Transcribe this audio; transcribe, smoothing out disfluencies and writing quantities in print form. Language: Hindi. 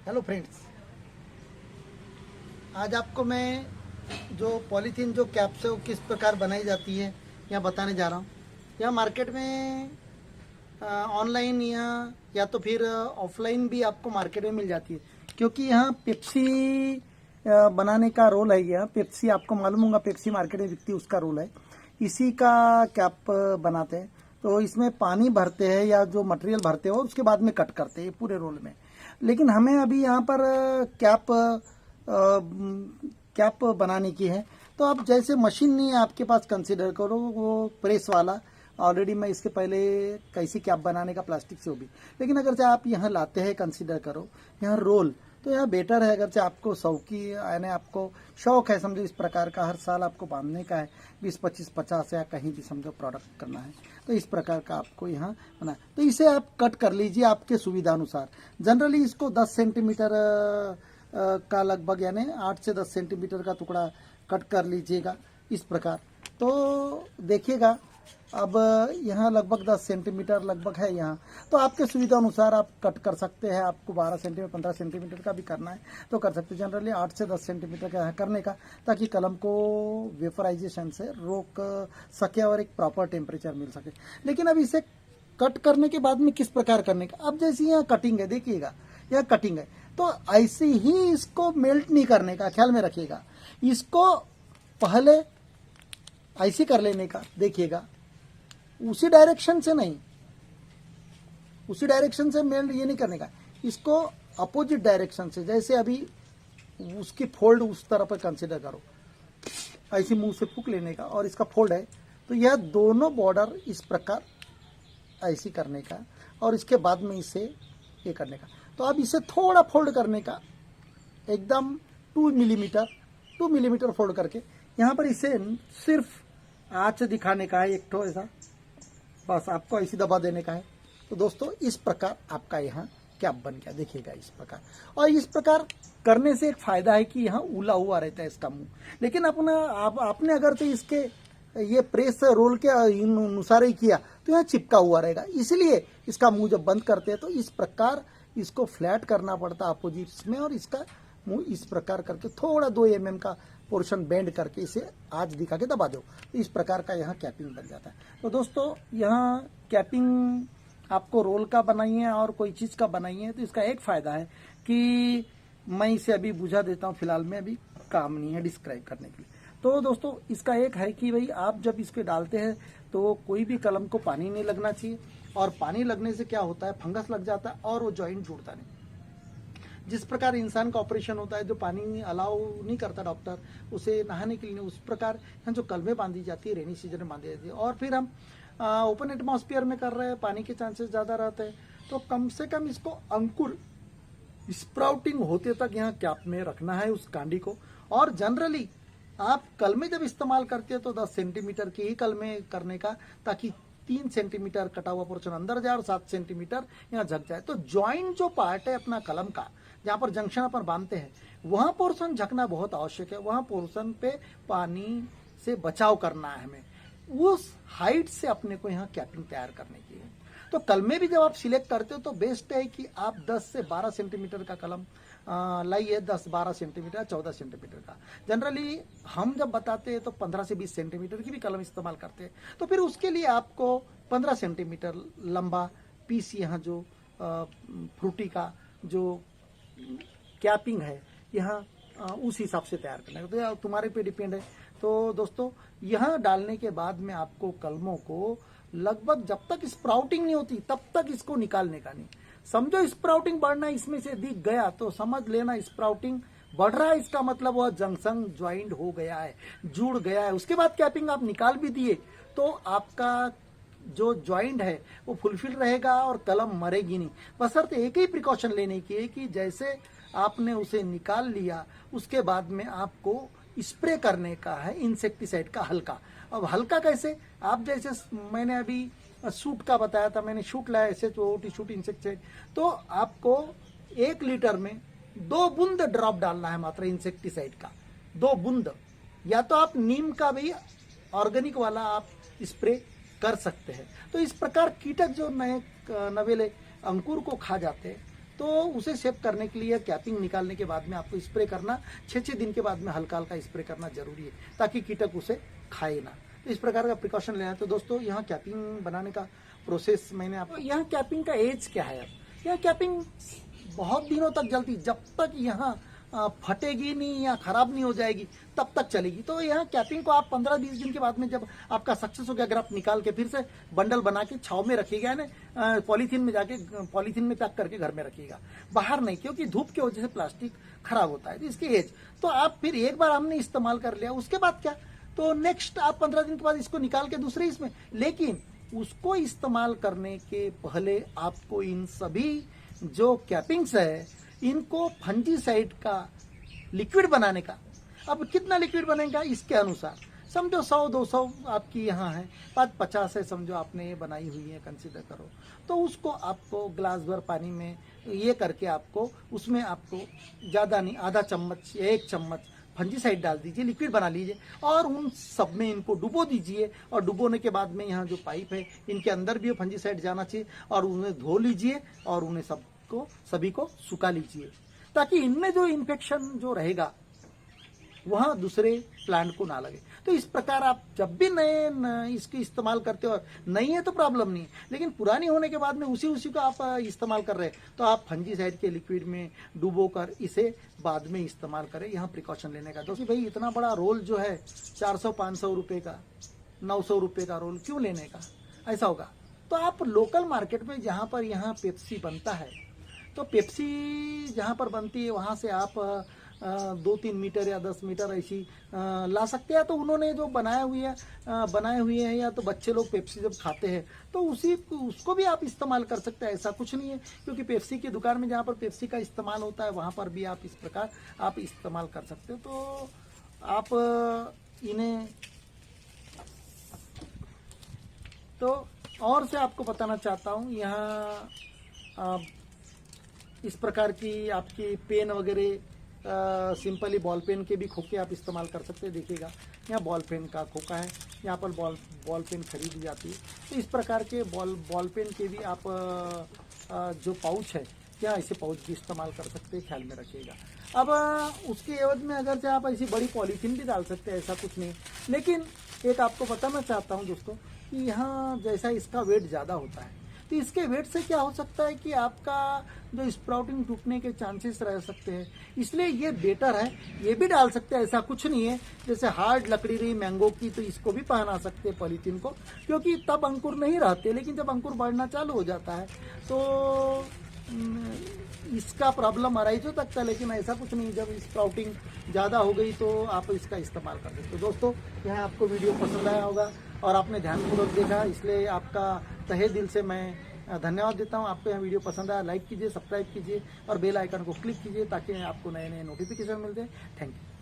हेलो फ्रेंड्स, आज आपको मैं जो पॉलीथीन जो कैप से वो किस प्रकार बनाई जाती है यह बताने जा रहा हूँ। यह मार्केट में ऑनलाइन या तो फिर ऑफलाइन भी आपको मार्केट में मिल जाती है, क्योंकि यहाँ पेप्सी बनाने का रोल है। यह पेप्सी आपको मालूम होगा, पेप्सी मार्केट में बिकती है, उसका रोल है। इसी का कैप बनाते हैं। तो इसमें पानी भरते हैं या जो मटेरियल भरते हैं और उसके बाद में कट करते हैं पूरे रोल में। लेकिन हमें अभी यहाँ पर कैप बनाने की है। तो आप जैसे मशीन नहीं है आपके पास, कंसीडर करो वो प्रेस वाला। ऑलरेडी मैं इसके पहले कैसी कैप बनाने का प्लास्टिक से हो भी, लेकिन अगर से आप यहाँ लाते हैं, कंसीडर करो यहाँ रोल, तो यहाँ बेटर है। अगर से आपको शौकी यानी आपको शौक है, समझो इस प्रकार का हर साल आपको बांधने का है, 20, 25, 50 या कहीं भी समझो प्रोडक्ट करना है, तो इस प्रकार का आपको यहाँ बना। तो इसे आप कट कर लीजिए आपके सुविधा अनुसार। जनरली इसको 10 सेंटीमीटर का लगभग यानी 8 से 10 सेंटीमीटर का टुकड़ा कट कर लीजिएगा इस प्रकार। तो देखिएगा अब यहाँ लगभग 10 सेंटीमीटर लगभग है यहाँ। तो आपके सुविधा अनुसार आप कट कर सकते हैं। आपको 12 सेंटीमीटर 15 सेंटीमीटर का भी करना है तो कर सकते हैं। जनरली 8 से 10 सेंटीमीटर का करने का, ताकि कलम को वेपराइजेशन से रोक सके और एक प्रॉपर टेम्परेचर मिल सके। लेकिन अब इसे कट करने के बाद में किस प्रकार करने का, अब जैसे यहाँ कटिंग है, देखिएगा यह कटिंग है, तो ऐसे ही इसको मेल्ट नहीं करने का, ख्याल में रखिएगा। इसको पहले ऐसे कर लेने का, देखिएगा उसी डायरेक्शन से नहीं, उसी डायरेक्शन से मेल्ट ये नहीं करने का, इसको अपोजिट डायरेक्शन से। जैसे अभी उसकी फोल्ड उस तरह पर कंसीडर करो, ऐसे मुंह से फूक लेने का, और इसका फोल्ड है तो यह दोनों बॉर्डर इस प्रकार ऐसे करने का, और इसके बाद में इसे ये करने का। तो अब इसे थोड़ा फोल्ड करने का, एकदम 2 मिलीमीटर फोल्ड करके यहाँ पर इसे सिर्फ आँच दिखाने का है, एक ठो ऐसा, बस आपको ऐसी दबा देने का है। तो दोस्तों इस प्रकार आपका यहाँ कैप बन गया, देखिएगा इस प्रकार। और इस प्रकार करने से एक फायदा है कि यहाँ उला हुआ रहता है इसका मुंह। लेकिन आपने अगर तो इसके ये प्रेस रोल के अनुसार ही किया तो यहाँ चिपका हुआ रहेगा, इसलिए इसका मुंह जब बंद करते हैं तो इस प्रकार इसको फ्लैट करना पड़ता है अपोजिट्स में, और इसका मुंह इस प्रकार करके थोड़ा 2 mm का पोर्शन बेंड करके इसे आज दिखा के दबा दो, तो इस प्रकार का यहाँ कैपिंग बन जाता है। तो दोस्तों यहाँ कैपिंग आपको रोल का बनाइए और कोई चीज़ का बनाइए, तो इसका एक फ़ायदा है कि मैं इसे अभी बुझा देता हूँ, फिलहाल में अभी काम नहीं है डिस्क्राइब करने के लिए। तो दोस्तों इसका एक है कि भाई आप जब इसके डालते हैं तो कोई भी कलम को पानी नहीं लगना चाहिए, और पानी लगने से क्या होता है, फंगस लग जाता है और वो जॉइंट जुड़ता नहीं। जिस प्रकार इंसान का ऑपरेशन होता है, जो पानी अलाउ नहीं करता डॉक्टर उसे नहाने के लिए, उस प्रकार यहाँ जो कलमें बांधी जाती है रेनी सीजन में बांधी जाती है। और फिर हम ओपन एटमॉस्फेयर में कर रहे हैं, पानी के चांसेस ज़्यादा रहते हैं, तो कम से कम इसको अंकुर स्प्राउटिंग होते तक यहाँ कैप में रखना है उस कांडी को। और जनरली आप कलमें जब इस्तेमाल करते हैं तो 10 सेंटीमीटर की ही कलमें करने का, ताकि 3 सेंटीमीटर कटा हुआ पोर्शन अंदर जाए और 7 सेंटीमीटर यहाँ झक जाए। तो ज्वाइंट जो पार्ट है अपना कलम का, जहाँ पर जंक्शन अपन बांधते हैं, वहाँ पोर्शन झकना बहुत आवश्यक है। वहाँ पोर्शन पे पानी से बचाव करना है हमें, उस हाइट से अपने को यहाँ कैपिंग तैयार करने की है। तो कलमें भी जब आप सिलेक्ट करते हो तो बेस्ट है कि आप 10 से 12 सेंटीमीटर का कलम लाइए, 10, 12 सेंटीमीटर, 14 सेंटीमीटर का। जनरली हम जब बताते हैं तो 15 से 20 सेंटीमीटर की भी कलम इस्तेमाल करते हैं। तो फिर उसके लिए आपको 15 सेंटीमीटर लंबा पीस यहाँ जो फ्रूटी का जो कैपिंग है यहाँ उस हिसाब से तैयार करना है, तो तुम्हारे पे डिपेंड है। तो दोस्तों यहाँ डालने के बाद में आपको कलमों को लगभग जब तक स्प्राउटिंग नहीं होती तब तक इसको निकालने का नहीं। समझो स्प्राउटिंग बढ़ना इसमें से दिख गया तो समझ लेना स्प्राउटिंग बढ़ रहा है, इसका मतलब वह जंक्शन ज्वाइंट हो गया है, जुड़ गया है। उसके बाद कैपिंग आप निकाल भी दिए तो आपका जो ज्वाइंट है वो फुलफिल रहेगा और कलम मरेगी नहीं। बशर्ते एक ही प्रिकॉशन लेने की है कि जैसे आपने उसे निकाल लिया उसके बाद में आपको स्प्रे करने का है इंसेक्टिसाइड का हल्का। अब हल्का कैसे, आप जैसे मैंने अभी शूट का बताया था, मैंने शूट लाया SHOOT शूट इंसेक्टिसाइड, तो आपको 1 लीटर में 2 बूंद ड्रॉप डालना है मात्र इंसेक्टिसाइड का, 2 बूंद। या तो आप नीम का भी ऑर्गेनिक वाला आप स्प्रे कर सकते हैं। तो इस प्रकार कीटक जो नए नवेले अंकुर को खा जाते हैं तो उसे सेव करने के लिए कैपिंग निकालने के बाद में आपको स्प्रे करना 6-6 दिन के बाद में हल्का हल्का स्प्रे करना जरूरी है, ताकि कीटक उसे खाए ना। तो इस प्रकार का प्रिकॉशन लेना है। तो दोस्तों यहाँ कैपिंग बनाने का प्रोसेस मैंने आपको, यहाँ कैपिंग का एज क्या है, अब यहाँ कैपिंग बहुत दिनों तक जलती, जब तक यहाँ फटेगी नहीं या खराब नहीं हो जाएगी तब तक चलेगी। तो यहाँ कैपिंग को आप 15-20 दिन के बाद में जब आपका सक्सेस हो गया, अगर आप निकाल के फिर से बंडल बना के छाव में रखिएगा ना, पॉलीथीन में जाके पॉलीथीन में पैक करके घर में रखिएगा, बाहर नहीं, क्योंकि धूप की वजह से प्लास्टिक खराब होता है। तो इसकी एज तो आप फिर एक बार हमने इस्तेमाल कर लिया, उसके बाद क्या, तो नेक्स्ट आप 15 दिन के बाद इसको निकाल के दूसरे इसमें, लेकिन उसको इस्तेमाल करने के पहले आपको इन सभी जो कैपिंग्स है इनको फंजीसाइड का लिक्विड बनाने का, अब कितना लिक्विड बनेगा इसके अनुसार, समझो 100-200 आपकी यहाँ है, 50 है समझो आपने ये बनाई हुई है, कंसीडर करो, तो उसको आपको ग्लास भर पानी में ये करके आपको उसमें आपको ज़्यादा नहीं, आधा चम्मच या 1 चम्मच फंजीसाइड डाल दीजिए, लिक्विड बना लीजिए और उन सब में इनको डुबो दीजिए। और डुबोने के बाद में यहाँ जो पाइप है इनके अंदर भी फंजीसाइड जाना चाहिए और उन्हें धो लीजिए और उन्हें सभी को सुखा लीजिए, ताकि इनमें जो इन्फेक्शन जो रहेगा वह दूसरे प्लांट को ना लगे। तो इस प्रकार आप जब भी नए इसकी इस्तेमाल करते हो, नहीं है तो प्रॉब्लम नहीं है, लेकिन पुरानी होने के बाद में उसी को आप इस्तेमाल कर रहे हैं, तो आप फंजीसाइड के लिक्विड में डुबो कर इसे बाद में इस्तेमाल करें। यहाँ प्रिकॉशन लेने का दोस्तों, भाई इतना बड़ा रोल जो है 400-500 रुपये का, 900 रुपये का रोल क्यों लेने का, ऐसा होगा तो आप लोकल मार्केट में जहाँ पर यहाँ पेप्सी बनता है, तो पेप्सी जहाँ पर बनती है वहाँ से आप 2-3 मीटर या 10 मीटर ऐसी ला सकते हैं। तो उन्होंने जो बनाए हुए हैं या तो बच्चे लोग पेप्सी जब खाते हैं तो उसको भी आप इस्तेमाल कर सकते हैं, ऐसा कुछ नहीं है, क्योंकि पेप्सी की दुकान में जहाँ पर पेप्सी का इस्तेमाल होता है वहाँ पर भी आप इस प्रकार आप इस्तेमाल कर सकते हो। तो आप इन्हें तो और से आपको बताना चाहता हूँ, यहाँ इस प्रकार की आपकी पेन वगैरह सिंपली बॉल पेन के भी खोखे आप इस्तेमाल कर सकते हैं। देखिएगा यहाँ बॉल पेन का खोखा है, यहाँ पर बॉल पेन खरीदी जाती है। तो इस प्रकार के बॉल पेन के भी आप जो पाउच है क्या ऐसे पाउच भी इस्तेमाल कर सकते हैं, ख्याल में रखिएगा। अब उसके एवज में अगर से आप ऐसी बड़ी पॉलीथीन भी डाल सकते हैं, ऐसा कुछ नहीं। लेकिन एक आपको बताना चाहता हूँ दोस्तों कि यहाँ जैसा इसका वेट ज़्यादा होता है, तो इसके वेट से क्या हो सकता है कि आपका जो स्प्राउटिंग टूटने के चांसेस रह सकते हैं, इसलिए ये बेटर है। ये भी डाल सकते हैं, ऐसा कुछ नहीं है। जैसे हार्ड लकड़ी रही मैंगो की तो इसको भी पहना सकते हैं पॉलीथीन को, क्योंकि तब अंकुर नहीं रहते, लेकिन जब अंकुर बढ़ना चालू हो जाता है तो इसका प्रॉब्लम अराइज हो सकता है, लेकिन ऐसा कुछ नहीं। जब स्प्राउटिंग ज़्यादा हो गई तो आप इसका इस्तेमाल कर सकते हो। दोस्तों यह आपको वीडियो पसंद आया होगा और आपने ध्यानपूर्वक देखा, इसलिए आपका तहे दिल से मैं धन्यवाद देता हूं। आपको यह वीडियो पसंद आया लाइक कीजिए, सब्सक्राइब कीजिए और बेल आइकन को क्लिक कीजिए ताकि आपको नए नए नोटिफिकेशन मिलते हैं। Thank you.